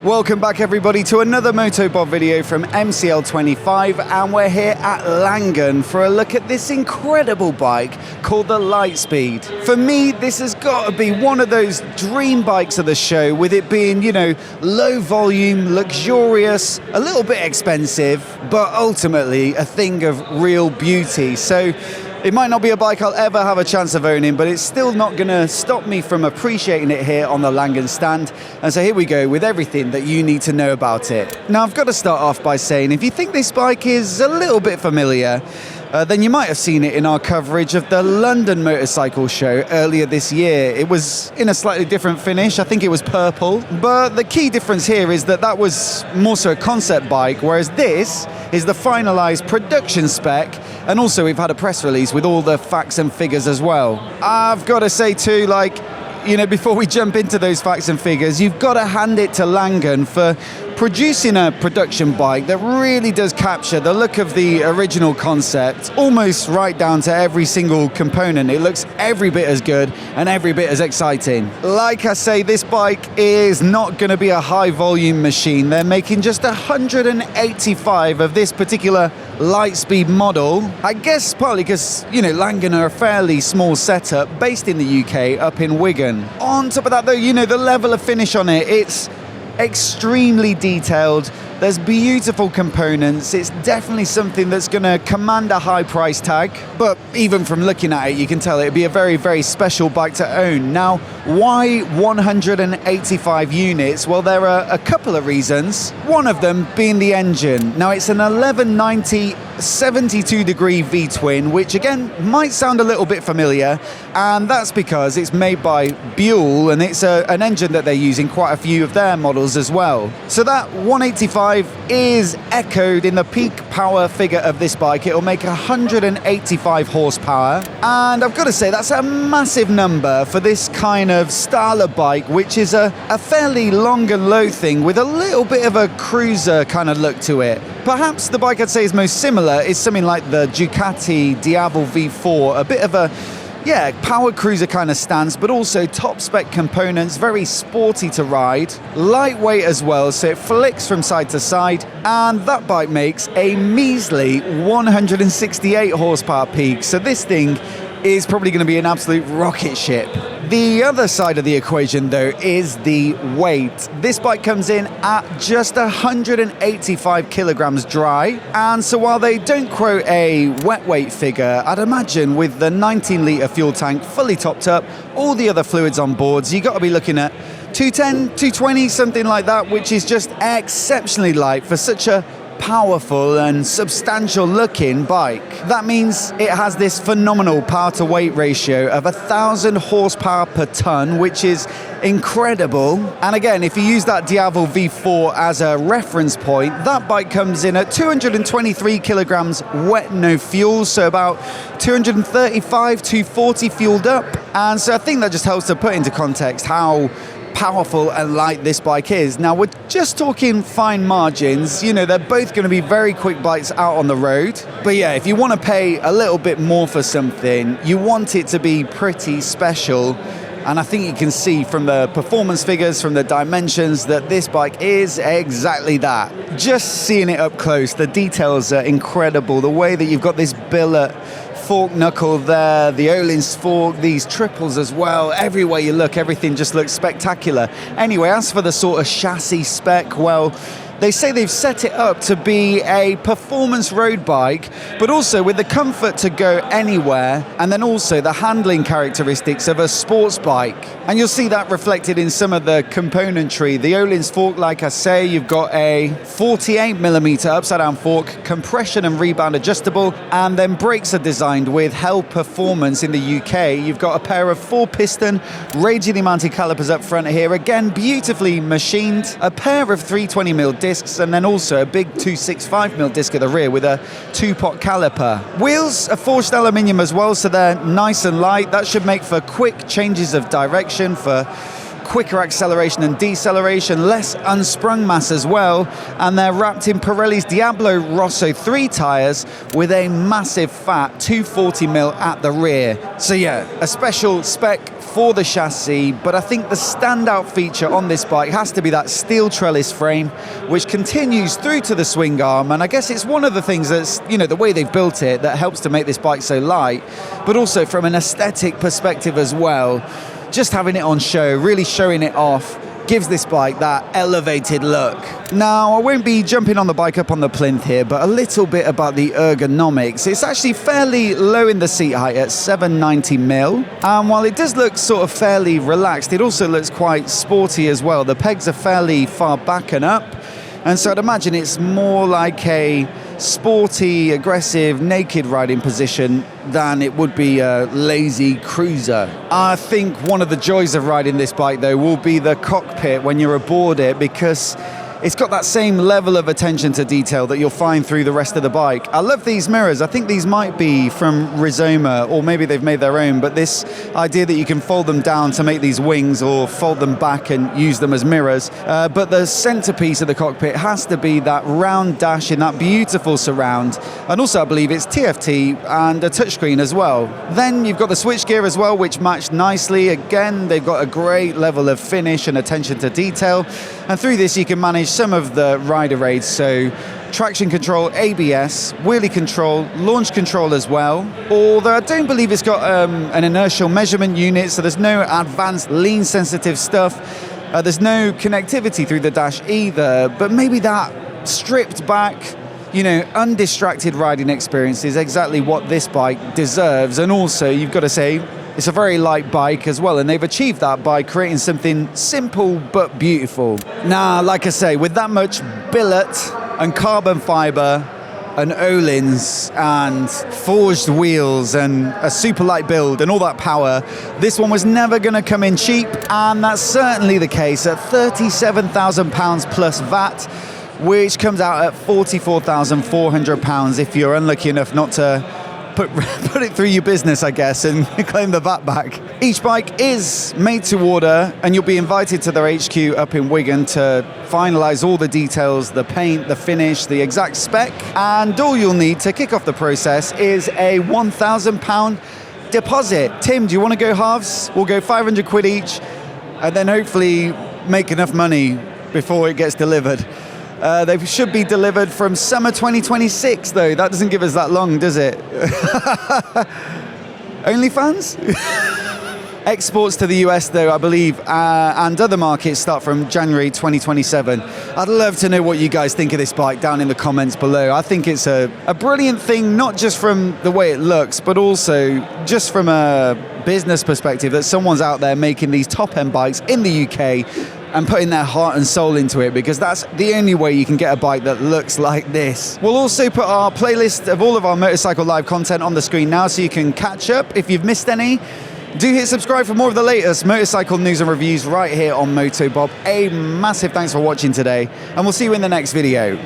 Welcome back everybody to another MOTOBOB video from MCL25, and we're here at Langen for a look at this incredible bike called the Lightspeed. For me, this has got to be one of those dream bikes of the show, with it being, you know, low volume, luxurious, a little bit expensive, but ultimately a thing of real beauty. So it might not be a bike I'll ever have a chance of owning, but it's still not going to stop me from appreciating it here on the Langen stand. And so here we go with everything that you need to know about it. Now, I've got to start off by saying, if you think this bike is a little bit familiar, then you might have seen it in our coverage of the London Motorcycle Show earlier this year. It was in a slightly different finish. I think it was purple. But the key difference here is that was more so a concept bike, whereas this is the finalized production spec. And also we've had a press release with all the facts and figures as well. I've got to say too, before we jump into those facts and figures, you've got to hand it to Langen for producing a production bike that really does capture the look of the original concept, almost right down to every single component. It looks every bit as good and every bit as exciting. Like I say, this bike is not going to be a high volume machine. They're making just 185 of this particular Lightspeed model. I guess partly because, Langen are a fairly small setup based in the UK up in Wigan. On top of that though, the level of finish on it, it's extremely detailed. There's beautiful components. It's definitely something that's going to command a high price tag, but even from looking at it, you can tell it'd be a very, very special bike to own. Now, why 185 units? Well, there are a couple of reasons. One of them being the engine. Now, it's an 1190 72 degree V-twin, which again might sound a little bit familiar, and that's because it's made by Buell, and it's an engine that they're using quite a few of their models as well. So that 185 is echoed in the peak power figure of this bike. It'll make 185 horsepower, and I've got to say that's a massive number for this kind of style of bike, which is a fairly long and low thing with a little bit of a cruiser kind of look to it. Perhaps the bike I'd say is most similar is something like the Ducati Diavel V4, a bit of a power cruiser kind of stance, but also top spec components, very sporty to ride, lightweight as well, so it flicks from side to side, and that bike makes a measly 168 horsepower peak. So this thing is probably going to be an absolute rocket ship. The other side of the equation though is the weight. This bike comes in at just 185 kilograms dry, and so while they don't quote a wet weight figure, I'd imagine with the 19-litre fuel tank fully topped up, all the other fluids on board, so you got to be looking at 210, 220, something like that, which is just exceptionally light for such a powerful and substantial looking bike. That means it has this phenomenal power to weight ratio of 1,000 horsepower per ton, which is incredible. And again, if you use that Diavel V4 as a reference point, that bike comes in at 223 kilograms wet, no fuel, so about 235, 240 fueled up. And so I think that just helps to put into context how powerful and light this bike is. Now, we're just talking fine margins. They're both going to be very quick bikes out on the road. But yeah, if you want to pay a little bit more for something, you want it to be pretty special. And I think you can see from the performance figures, from the dimensions, that this bike is exactly that. Just seeing it up close, the details are incredible. The way that you've got this billet fork knuckle there, the Öhlins fork, these triples as well. Everywhere you look, everything just looks spectacular. Anyway, as for the sort of chassis spec, well, they say they've set it up to be a performance road bike, but also with the comfort to go anywhere, and then also the handling characteristics of a sports bike. And you'll see that reflected in some of the componentry. The Öhlins fork, like I say, you've got a 48mm upside down fork, compression and rebound adjustable, and then brakes are designed with Hell Performance in the UK. You've got a pair of 4-piston radially mounted calipers up front here, again beautifully machined, a pair of 320mm discs, and then also a big 265mm disc at the rear with a 2-pot caliper. Wheels are forged aluminium as well, so they're nice and light. That should make for quick changes of direction, for quicker acceleration and deceleration, less unsprung mass as well, and they're wrapped in Pirelli's Diablo Rosso 3 tyres with a massive fat 240mm at the rear. So yeah, a special spec for the chassis, but I think the standout feature on this bike has to be that steel trellis frame, which continues through to the swing arm, and I guess it's one of the things that's, you know, the way they've built it that helps to make this bike so light, but also from an aesthetic perspective as well. Just having it on show, really showing it off, gives this bike that elevated look. Now, I won't be jumping on the bike up on the plinth here, but a little bit about the ergonomics. It's actually fairly low in the seat height at 790mm, and while it does look sort of fairly relaxed, it also looks quite sporty as well. The pegs are fairly far back and up, and so I'd imagine it's more like a sporty, aggressive, naked riding position than it would be a lazy cruiser. I think one of the joys of riding this bike, though, will be the cockpit when you're aboard it, because it's got that same level of attention to detail that you'll find through the rest of the bike. I love these mirrors. I think these might be from Rizoma, or maybe they've made their own, but this idea that you can fold them down to make these wings or fold them back and use them as mirrors. But the centerpiece of the cockpit has to be that round dash in that beautiful surround. And also I believe it's TFT and a touchscreen as well. Then you've got the switchgear as well, which matched nicely. Again, they've got a great level of finish and attention to detail. And through this you can manage some of the rider aids, so traction control, ABS, wheelie control, launch control as well. Although I don't believe it's got an inertial measurement unit, so there's no advanced lean sensitive stuff. There's no connectivity through the dash either, but maybe that stripped back, you know, undistracted riding experience is exactly what this bike deserves. And also, you've got to say, it's a very light bike as well, and they've achieved that by creating something simple but beautiful. Now, like I say, with that much billet and carbon fiber and Öhlins and forged wheels and a super light build and all that power, this one was never going to come in cheap, and that's certainly the case at £37,000 plus VAT, which comes out at £44,400 if you're unlucky enough not to put it through your business, I guess, and claim the VAT back. Each bike is made to order, and you'll be invited to their HQ up in Wigan to finalise all the details, the paint, the finish, the exact spec, and all you'll need to kick off the process is a £1,000 deposit. Tim, do you want to go halves? We'll go 500 quid each, and then hopefully make enough money before it gets delivered. They should be delivered from summer 2026, though. That doesn't give us that long, does it? OnlyFans? Exports to the US, though, I believe, and other markets start from January 2027. I'd love to know what you guys think of this bike down in the comments below. I think it's a brilliant thing, not just from the way it looks, but also just from a business perspective, that someone's out there making these top-end bikes in the UK and putting their heart and soul into it, because that's the only way you can get a bike that looks like this. We'll also put our playlist of all of our Motorcycle Live content on the screen now, so you can catch up if you've missed any. Do hit subscribe for more of the latest motorcycle news and reviews right here on MOTOBOB. A massive thanks for watching today, and we'll see you in the next video.